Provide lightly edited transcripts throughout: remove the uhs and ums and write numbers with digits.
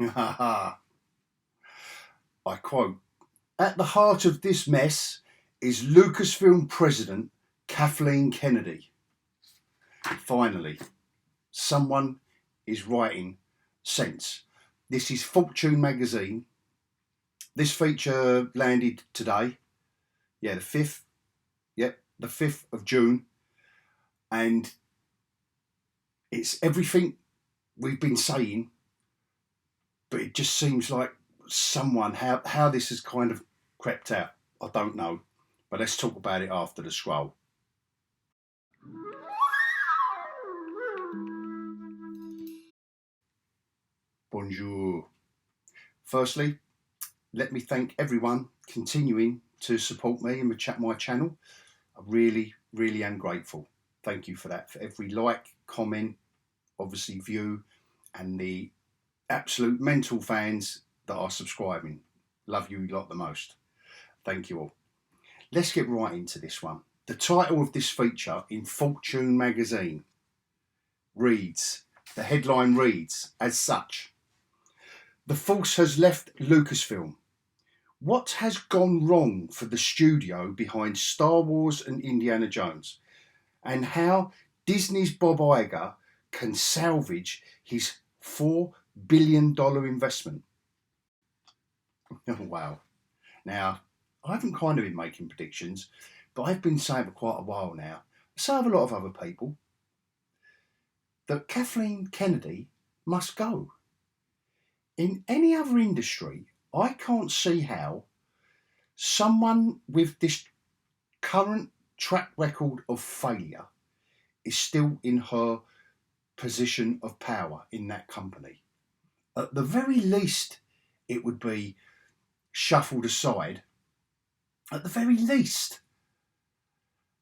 I quote, "At the heart of this mess is Lucasfilm president Kathleen Kennedy." Finally, someone is writing sense. This is Fortune magazine. This feature landed today. Yeah, the 5th. Yep, the 5th of June. And it's everything we've been saying, but it just seems like someone, how this has kind of crept out, I don't know. But let's talk about it after the scroll. Bonjour. Firstly, let me thank everyone continuing to support me and my channel. I really, really am grateful. Thank you for that, for every like, comment, obviously view, and the absolute mental fans that are subscribing. Love you lot the most. Thank you all. Let's get right into this one. The title of this feature in Fortune magazine reads, the headline reads as such: "The force has left Lucasfilm. What has gone wrong for the studio behind Star Wars and Indiana Jones, and how Disney's Bob Iger can salvage his $4 billion investment?" Oh, wow. Now, I haven't kind of been making predictions, but I've been saying for quite a while now, so have a lot of other people, that Kathleen Kennedy must go. In any other industry, I can't see how someone with this current track record of failure is still in her position of power in that company. At the very least, it would be shuffled aside. At the very least,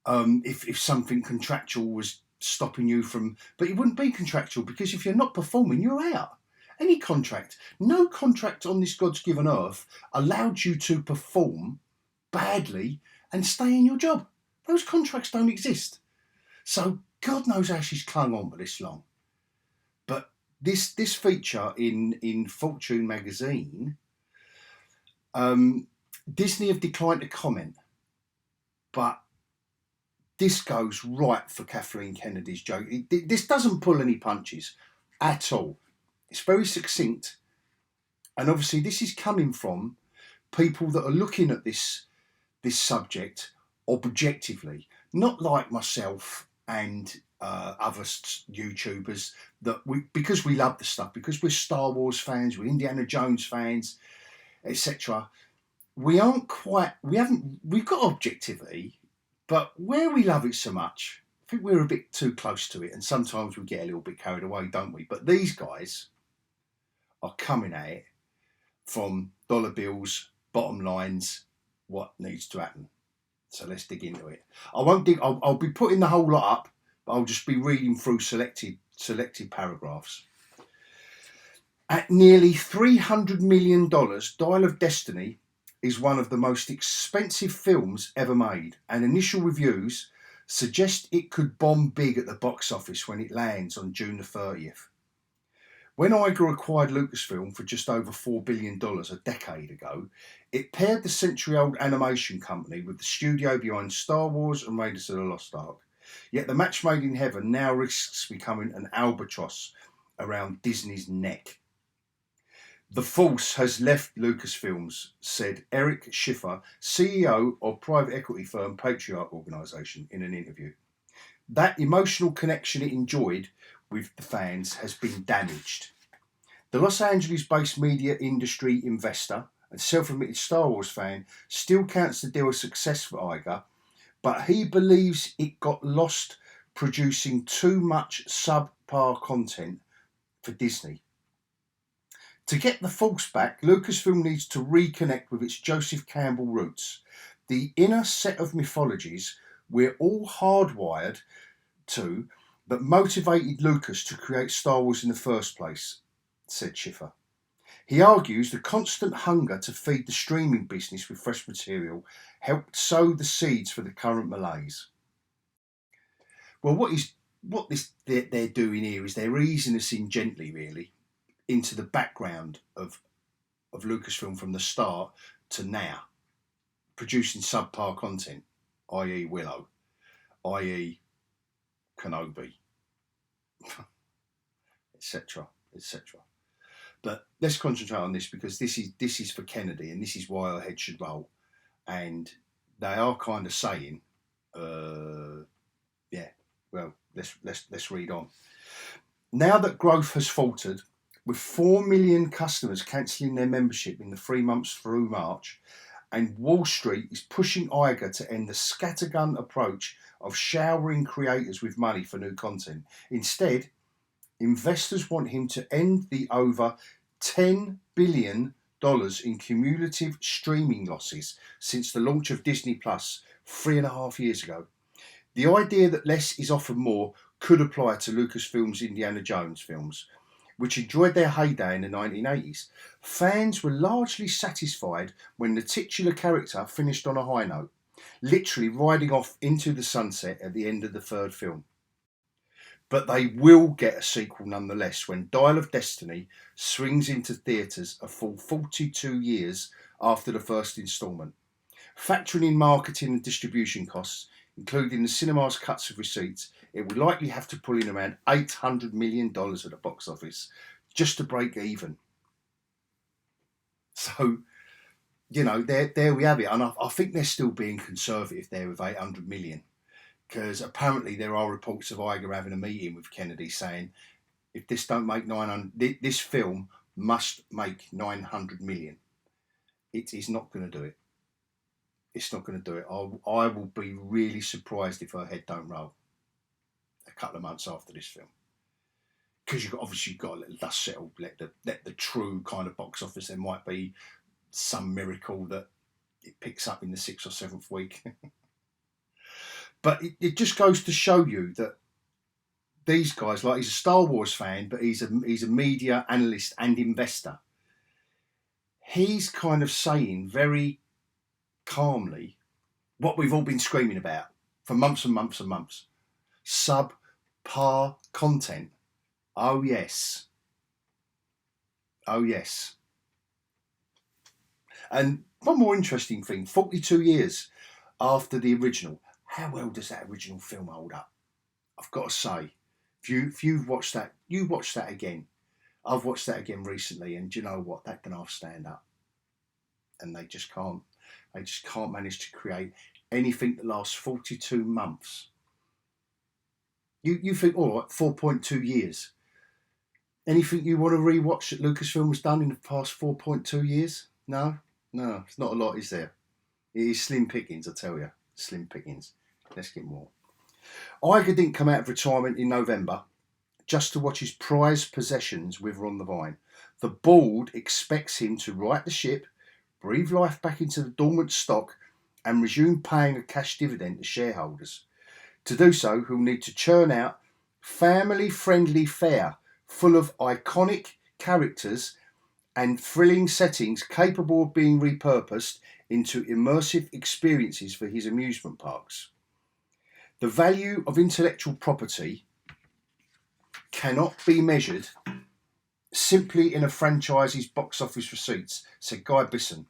if something contractual was stopping you from, but it wouldn't be contractual, because if you're not performing, you're out. Any contract, no contract on this God's given earth allowed you to perform badly and stay in your job. Those contracts don't exist. So God knows how she's clung on for this long. But this feature in Fortune magazine, Disney have declined to comment, but this goes right for Kathleen Kennedy's joke. This doesn't pull any punches at all. It's very succinct, and obviously this is coming from people that are looking at this subject objectively, not like myself and other YouTubers that because we love the stuff, because we're Star Wars fans, we're Indiana Jones fans, etc. We've got objectivity, but where we love it so much, I think we're a bit too close to it, and sometimes we get a little bit carried away, don't we? But these guys are coming at it from dollar bills, bottom lines, what needs to happen. So let's dig into it. I won't dig. I'll be putting the whole lot up, but I'll just be reading through selected paragraphs. At nearly $300 million, Dial of Destiny is one of the most expensive films ever made, and initial reviews suggest it could bomb big at the box office when it lands on June the 30th. When Iger acquired Lucasfilm for just over $4 billion a decade ago, it paired the century-old animation company with the studio behind Star Wars and Raiders of the Lost Ark. Yet the match made in heaven now risks becoming an albatross around Disney's neck. "The force has left Lucasfilms," said Eric Schiffer, CEO of private equity firm Patriarch Organisation, in an interview. "That emotional connection it enjoyed with the fans has been damaged." The Los Angeles-based media industry investor and self-admitted Star Wars fan still counts the deal a success for Iger, but he believes it got lost producing too much subpar content for Disney. To get the force back, Lucasfilm needs to reconnect with its Joseph Campbell roots, the inner set of mythologies we're all hardwired to that motivated Lucas to create Star Wars in the first place, said Schiffer. He argues the constant hunger to feed the streaming business with fresh material helped sow the seeds for the current malaise. Well, what they're doing here is they're easing us in gently, really. into the background of Lucasfilm from the start to now, producing subpar content, i.e. Willow, i.e. Kenobi, etc., etc. But let's concentrate on this, because this is for Kennedy, and this is why her head should roll. And they are kind of saying, yeah, well, let's read on. Now that growth has faltered, with 4 million customers cancelling their membership in the 3 months through March, and Wall Street is pushing Iger to end the scattergun approach of showering creators with money for new content. Instead, investors want him to end the over $10 billion in cumulative streaming losses since the launch of Disney Plus 3.5 years ago. The idea that less is often more could apply to Lucasfilm's Indiana Jones films, which enjoyed their heyday in the 1980s. Fans were largely satisfied when the titular character finished on a high note, literally riding off into the sunset at the end of the third film. But they will get a sequel nonetheless when Dial of Destiny swings into theatres a full 42 years after the first instalment. Factoring in marketing and distribution costs, including the cinema's cuts of receipts, it will likely have to pull in around $800 million at the box office just to break even. So, you know, there we have it. And I think they're still being conservative there with 800 million. Because apparently there are reports of Iger having a meeting with Kennedy saying, if this don't make 900, this film must make 900 million. It is not going to do it. It's not going to do it. I will be really surprised if her head don't roll a couple of months after this film. Because you've obviously got to let the dust settle, let the true kind of box office. There might be some miracle that it picks up in the 6th or 7th week. But it just goes to show you that these guys, like, he's a Star Wars fan, but he's a media analyst and investor. He's kind of saying very calmly what we've all been screaming about for months and months and months. Subpar content. Oh yes. Oh yes. And one more interesting thing, 42 years after the original, how well does that original film hold up? I've got to say, if you've watched that, you watch that again. I've watched that again recently, and do you know what? That can half stand up. And they just can't manage to create anything that lasts 42 months. You think, all right, 4.2 years. Anything you want to rewatch that Lucasfilm has done in the past 4.2 years? No, it's not a lot, is there? It is slim pickings, I tell you. Slim pickings. Let's get more. Iger didn't come out of retirement in November just to watch his prized possessions wither on the vine. The board expects him to right the ship, breathe life back into the dormant stock, and resume paying a cash dividend to shareholders. To do so, he'll need to churn out family-friendly fare full of iconic characters and thrilling settings capable of being repurposed into immersive experiences for his amusement parks. The value of intellectual property cannot be measured simply in a franchise's box office receipts, said Guy Bisson,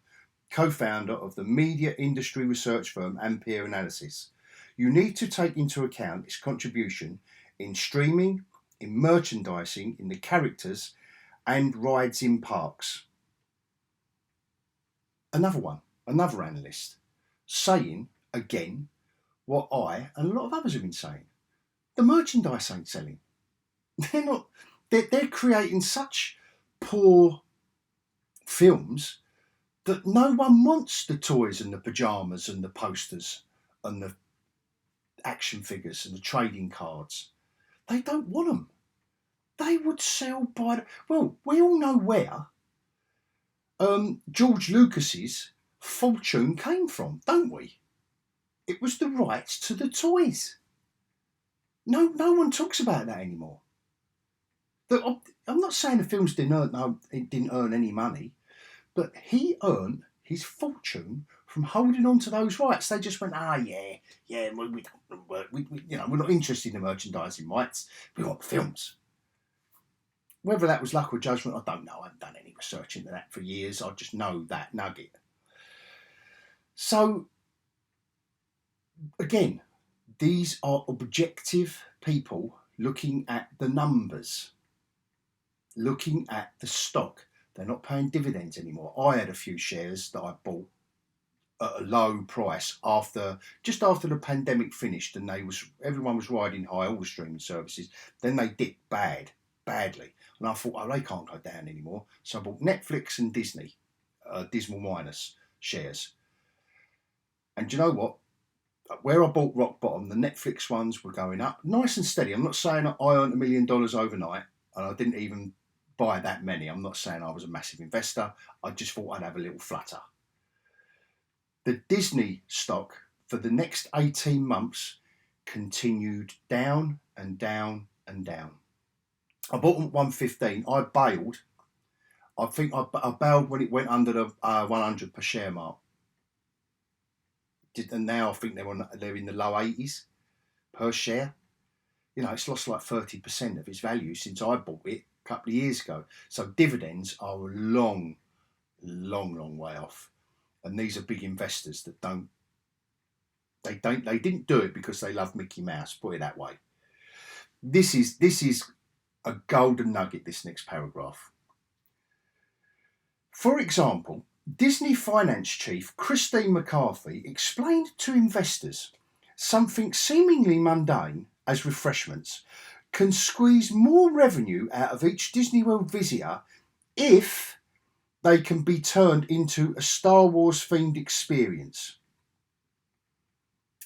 co-founder of the media industry research firm Ampere Analysis. You need to take into account its contribution in streaming, in merchandising, in the characters, and rides in parks. Another analyst, saying again what I and a lot of others have been saying. The merchandise ain't selling. They're creating such poor films that no one wants the toys and the pyjamas and the posters and the action figures and the trading cards. They don't want them. They would sell by well, we all know where George Lucas's fortune came from, don't we? It was the rights to the toys. No one talks about that anymore. I'm not saying the films didn't earn any money, but he earned his fortune from holding on to those rights. They just went, we're not interested in the merchandising rights. We want films. Whether that was luck or judgment, I don't know. I haven't done any research into that for years. I just know that nugget. So, again, these are objective people looking at the numbers, looking at the stock. They're not paying dividends anymore. I had a few shares that I bought at a low price just after the pandemic finished, and everyone was riding high, all the streaming services. Then they dipped badly, and I thought, oh, they can't go down anymore. So I bought Netflix and Disney, dismal minus shares. And do you know what? Where I bought rock bottom, the Netflix ones were going up nice and steady. I'm not saying I earned $1 million overnight, and I didn't even buy that many. I'm not saying I was a massive investor. I just thought I'd have a little flutter. The Disney stock for the next 18 months continued down and down and down. I bought them at 115. I bailed. I think I bailed when it went under the 100 per share mark. And now I think they're in the low 80s per share. You know, it's lost like 30% of its value since I bought it a couple of years ago. So dividends are a long way off. And these are big investors that they didn't do it because they love Mickey Mouse, put it that way. This is a golden nugget, this next paragraph. For example, Disney finance chief Christine McCarthy explained to investors something seemingly mundane as refreshments can squeeze more revenue out of each Disney World visitor if they can be turned into a Star Wars themed experience.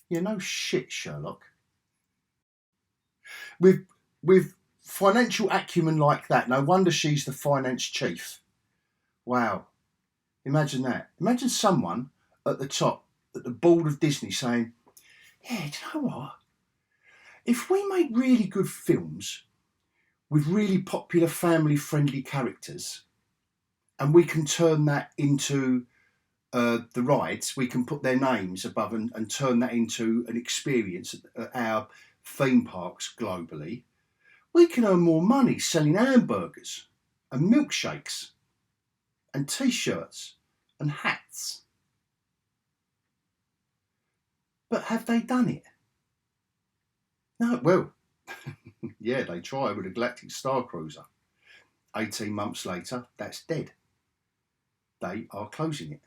Yeah, no shit, Sherlock. With financial acumen like that, no wonder she's the finance chief. Wow. Imagine that. Imagine someone at the top, at the board of Disney saying, yeah, do you know what? If we make really good films with really popular family-friendly characters, and we can turn that into the rides, we can put their names above and turn that into an experience at our theme parks globally, we can earn more money selling hamburgers and milkshakes and t-shirts and hats. But have they done it? No, well, yeah, they tried with a Galactic Star Cruiser. 18 months later, that's dead. They are closing it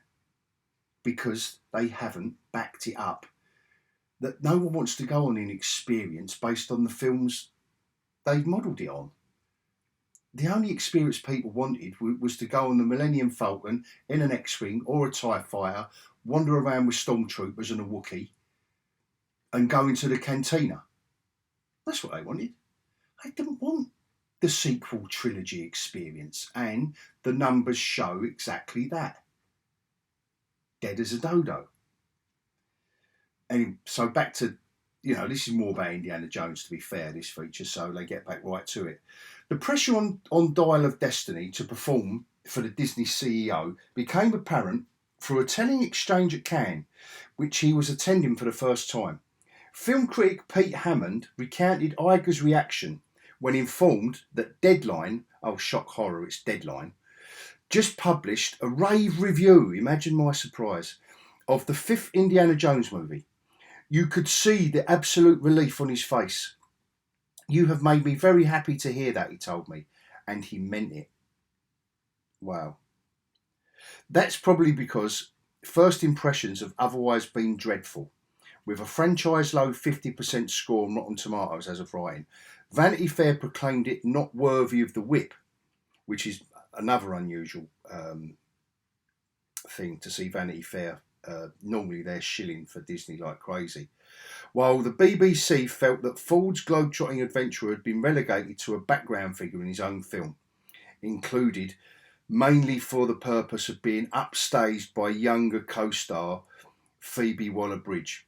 because they haven't backed it up. That no one wants to go on an experience based on the films they've modelled it on. The only experience people wanted was to go on the Millennium Falcon in an X-Wing or a TIE fighter, wander around with stormtroopers and a Wookiee, and go into the cantina. That's what they wanted. They didn't want the sequel trilogy experience, and the numbers show exactly that. Dead as a dodo. And so back to, this is more about Indiana Jones, to be fair, this feature, so they get back right to it. The pressure on Dial of Destiny to perform for the Disney CEO became apparent through a telling exchange at Cannes, which he was attending for the first time. Film critic Pete Hammond recounted Iger's reaction when informed that Deadline, oh shock horror, it's Deadline, just published a rave review, imagine my surprise, of the 5th Indiana Jones movie. You could see the absolute relief on his face. You have made me very happy to hear that, he told me, and he meant it. Wow. That's probably because first impressions have otherwise been dreadful. With a franchise low 50% score on Rotten Tomatoes as of writing, Vanity Fair proclaimed it not worthy of the whip, which is another unusual thing to see Vanity Fair. Normally they're shilling for Disney like crazy. While the BBC felt that Ford's globetrotting adventurer had been relegated to a background figure in his own film, included mainly for the purpose of being upstaged by younger co-star Phoebe Waller-Bridge.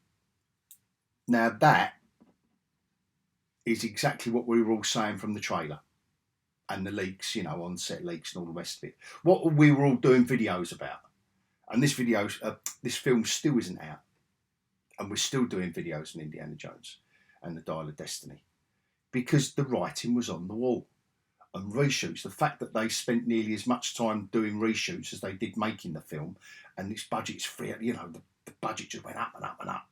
Now that is exactly what we were all saying from the trailer and the leaks, on-set leaks and all the rest of it. What we were all doing videos about. And this film still isn't out. And we're still doing videos on Indiana Jones and the Dial of Destiny. Because the writing was on the wall. and reshoots, the fact that they spent nearly as much time doing reshoots as they did making the film, and this budget's free, you know, the budget just went up and up and up.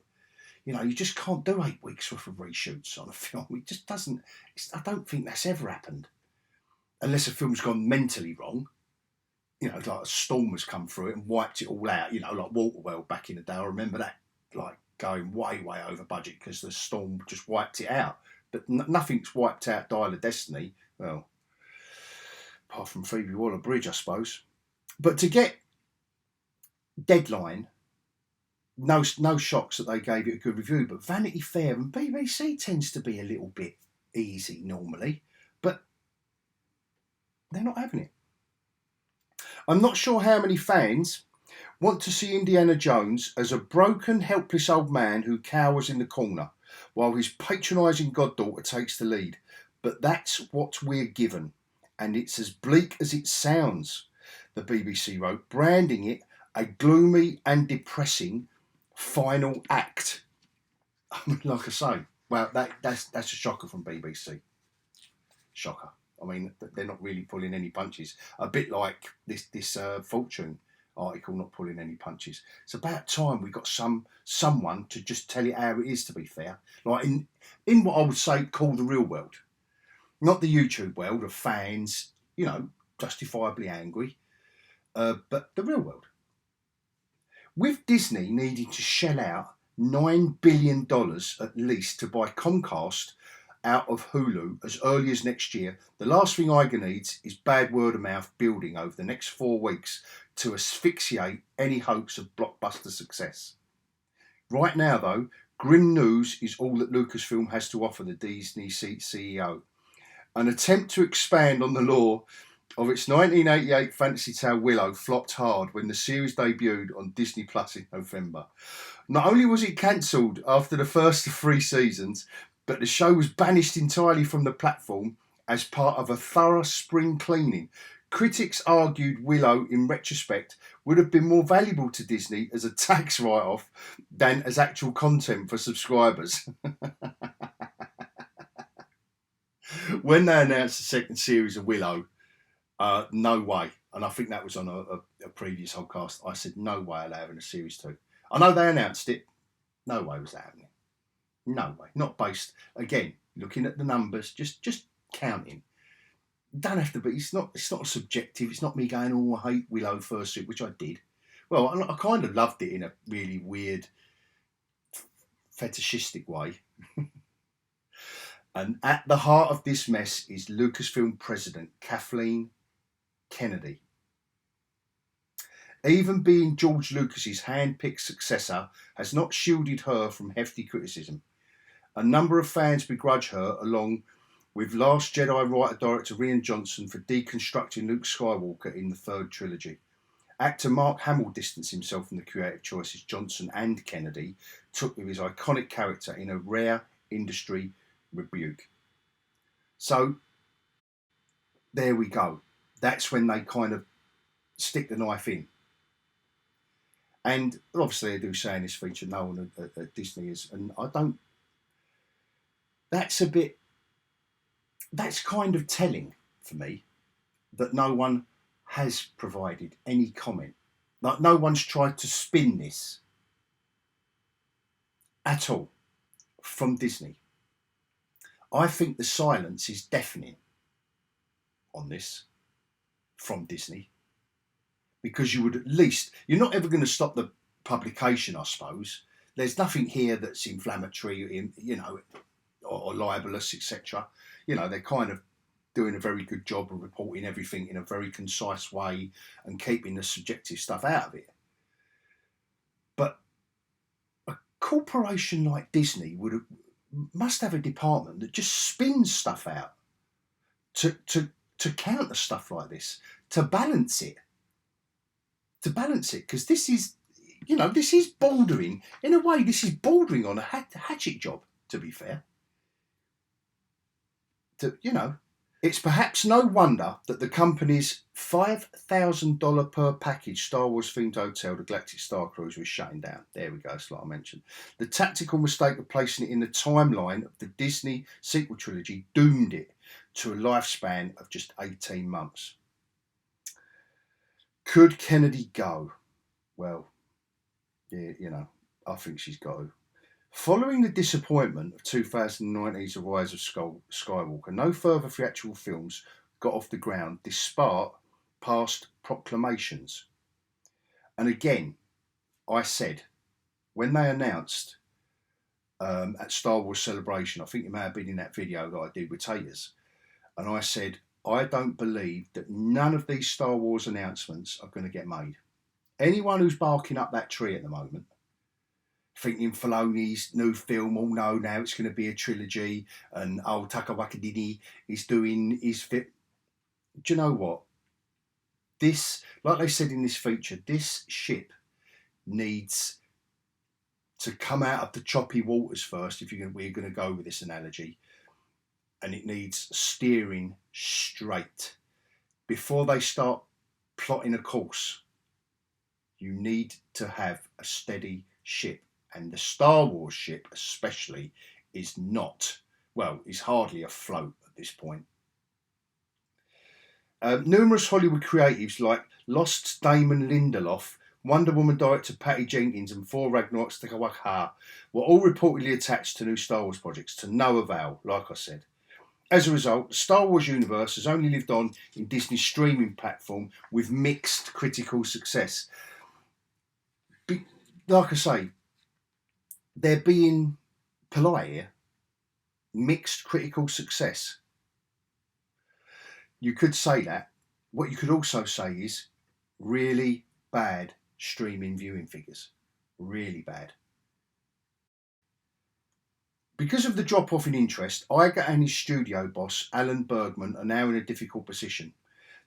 You know, you just can't do 8 weeks worth of reshoots on a film. It just doesn't, I don't think that's ever happened. Unless a film's gone mentally wrong. You know, like a storm has come through it and wiped it all out, you know, like Waterworld back in the day. I remember that, like, going way, way over budget because the storm just wiped it out. But nothing's wiped out Dial of Destiny. Well, apart from Phoebe Waller-Bridge, I suppose. But to get Deadline, no shocks that they gave it a good review, but Vanity Fair and BBC tends to be a little bit easy normally, but they're not having it. I'm not sure how many fans want to see Indiana Jones as a broken, helpless old man who cowers in the corner while his patronising goddaughter takes the lead, but that's what we're given, and it's as bleak as it sounds, the BBC wrote, branding it a gloomy and depressing final act. I mean, like I say, well, that's a shocker from BBC. Shocker. I mean, they're not really pulling any punches. A bit like this Fortune article not pulling any punches. It's about time we got someone to just tell it how it is, to be fair. Like in what I would say call the real world. Not the YouTube world of fans, you know, justifiably angry, but the real world. With Disney needing to shell out $9 billion at least to buy Comcast out of Hulu as early as next year, the last thing Iger needs is bad word of mouth building over the next 4 weeks to asphyxiate any hopes of blockbuster success. Right now, though, grim news is all that Lucasfilm has to offer the Disney CEO. An attempt to expand on the lore of its 1988 fantasy tale Willow flopped hard when the series debuted on Disney Plus in November. Not only was it cancelled after the first of 3 seasons, but the show was banished entirely from the platform as part of a thorough spring cleaning. Critics argued Willow, in retrospect, would have been more valuable to Disney as a tax write-off than as actual content for subscribers. When they announced the second series of Willow, no way. And I think that was on a previous podcast. I said, no way are they having a series 2. I know they announced it. No way was that happening. No way. Not based, again, looking at the numbers, just counting. Don't have to be, it's not subjective. It's not me going, oh, I hate Willow fursuit, which I did. Well, I kind of loved it in a really weird, fetishistic way. And at the heart of this mess is Lucasfilm president Kathleen Kennedy. Even being George Lucas's hand-picked successor has not shielded her from hefty criticism. A number of fans begrudge her, along with Last Jedi writer-director Rian Johnson, for deconstructing Luke Skywalker in the 3rd trilogy. Actor Mark Hamill distanced himself from the creative choices Johnson and Kennedy took with his iconic character in a rare industry rebuke. So, there we go. That's when they kind of stick the knife in. And obviously they do say in this feature no one at Disney is, and I don't, that's kind of telling for me that no one has provided any comment. Like no one's tried to spin this at all from Disney. I think the silence is deafening on this from Disney, because you would at least, you're not ever going to stop the publication, I suppose. There's nothing here that's inflammatory, you know, or libelous, etc. You know, they're kind of doing a very good job of reporting everything in a very concise way and keeping the subjective stuff out of it. But a corporation like Disney must have a department that just spins stuff out to counter stuff like this, to balance it. Because this is, you know, this is bordering, in a way, this is bordering on a hatchet job, to be fair. You know, it's perhaps no wonder that the company's $5,000 per package Star Wars themed hotel, the Galactic Star Cruiser, is shutting down. There we go, that's like I mentioned. The tactical mistake of placing it in the timeline of the Disney sequel trilogy doomed it to a lifespan of just 18 months. Could Kennedy go? Well, yeah, you know, I think she's got to. Following the disappointment of 2019's The Rise of Skywalker, no further theatrical films got off the ground despite past proclamations. And again, I said, when they announced at Star Wars Celebration, I think it may have been in that video that I did with Taters, and I said, I don't believe that none of these Star Wars announcements are going to get made. Anyone who's barking up that tree at the moment, thinking Filoni's new film, oh no, now it's going to be a trilogy, and oh, Taika Waititi is doing his fit. Do you know what? This, like they said in this feature, this ship needs to come out of the choppy waters first, if we're going to go with this analogy, and it needs steering straight. Before they start plotting a course, you need to have a steady ship. And the Star Wars ship especially is not, well, is hardly afloat at this point. Numerous Hollywood creatives like Lost Damon Lindelof, Wonder Woman director Patty Jenkins and Thor Ragnarok's Taika Waititi were all reportedly attached to new Star Wars projects, to no avail, like I said. As a result, the Star Wars universe has only lived on in Disney's streaming platform with mixed critical success. Like I say, they're being polite here. Mixed critical success. You could say that. What you could also say is really bad streaming viewing figures. Really bad. Because of the drop-off in interest, Iger and his studio boss, Alan Bergman, are now in a difficult position.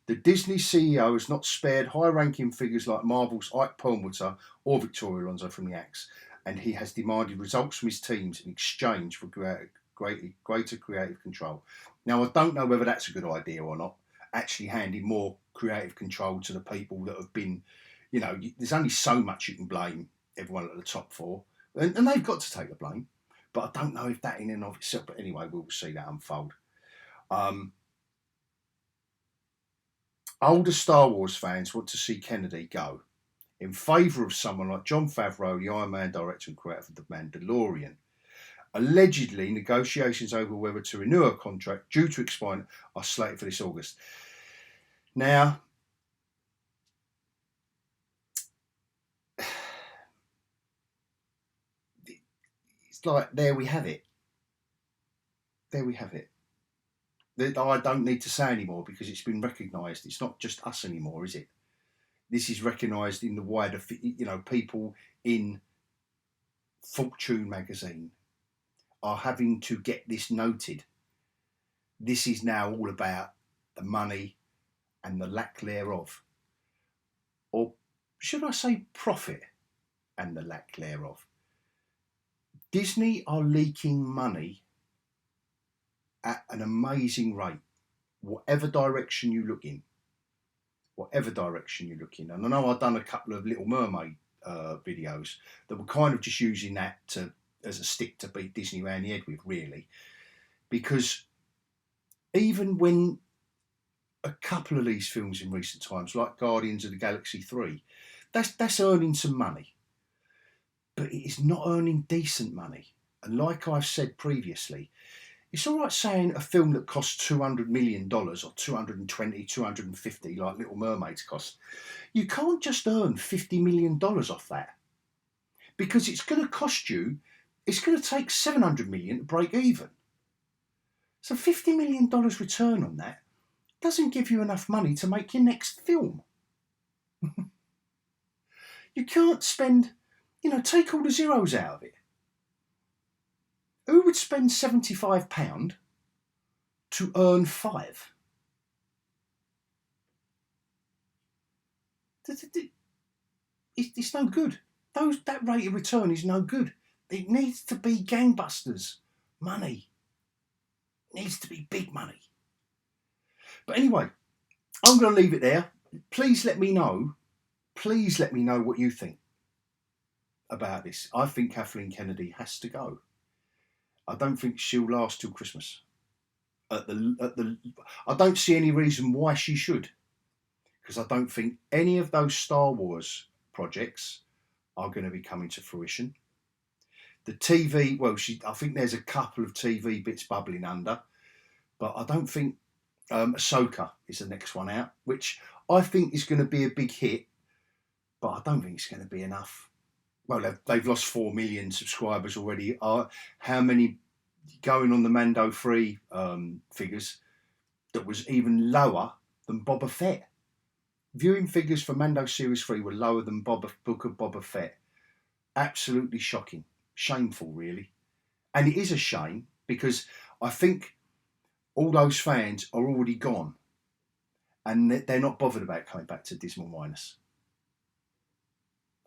The Disney CEO has not spared high-ranking figures like Marvel's Ike Perlmutter or Victoria Alonso from the axe, and he has demanded results from his teams in exchange for greater creative control. Now, I don't know whether that's a good idea or not, actually handing more creative control to the people that have been, you know, there's only so much you can blame everyone at the top for, and they've got to take the blame. But I don't know if that in and of itself, but anyway, we'll see that unfold. Older Star Wars fans want to see Kennedy go in favour of someone like Jon Favreau, the Iron Man director and creator of The Mandalorian. Allegedly, negotiations over whether to renew her contract due to expire are slated for this August. Now, it's like, there we have it. There we have it. I don't need to say anymore because it's been recognised. It's not just us anymore, is it? This is recognised in the wider, you know, people in Fortune magazine are having to get this noted. This is now all about the money and the lack thereof. Or should I say profit and the lack thereof? Disney are leaking money at an amazing rate, whatever direction you look in. Whatever direction you look in. And I know I've done a couple of Little Mermaid videos that were kind of just using that as a stick to beat Disney around the head with, really. Because even when a couple of these films in recent times, like Guardians of the Galaxy 3, that's earning some money. But it is not earning decent money. And like I've said previously, it's all right saying a film that costs $200 million or 220, 250, like Little Mermaid's cost. You can't just earn $50 million off that. Because it's going to cost you, it's going to take $700 million to break even. So $50 million return on that doesn't give you enough money to make your next film. You can't spend, you know, take all the zeros out of it. Who would spend £75 to earn £5? It's no good. That rate of return is no good. It needs to be gangbusters money. It needs to be big money. But anyway, I'm going to leave it there. Please let me know. Please let me know what you think about this. I think Kathleen Kennedy has to go. I don't think she'll last till Christmas. I don't see any reason why she should, because I don't think any of those Star Wars projects are going to be coming to fruition. The TV, well, I think there's a couple of TV bits bubbling under, but I don't think Ahsoka is the next one out, which I think is going to be a big hit, but I don't think it's going to be enough. Well, they've lost 4 million subscribers already. How many going on the Mando 3 figures that was even lower than Boba Fett? Viewing figures for Mando Series 3 were lower than Book of Boba Fett. Absolutely shocking. Shameful, really. And it is a shame, because I think all those fans are already gone, and they're not bothered about coming back to Dismal Minus.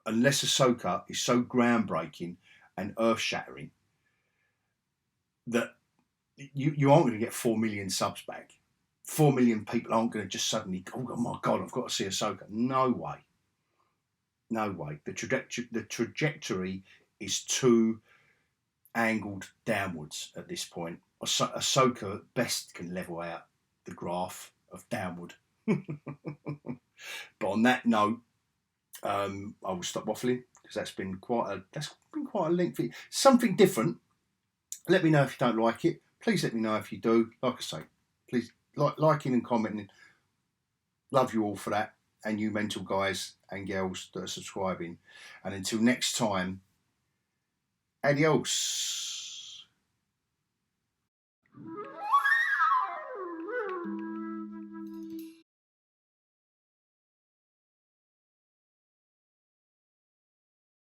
Unless Ahsoka is so groundbreaking and earth-shattering that you aren't going to get 4 million subs back. 4 million people aren't going to just suddenly, oh my God, I've got to see Ahsoka. No way. No way. The trajectory is too angled downwards at this point. Ahsoka at best can level out the graph of downward. But on that note, I will stop waffling, because that's been quite a lengthy, something different. Let me know if you don't like it. Please let me know if you do. Like I say, please liking and commenting. Love you all for that, and you mental guys and girls that are subscribing. And until next time, adios.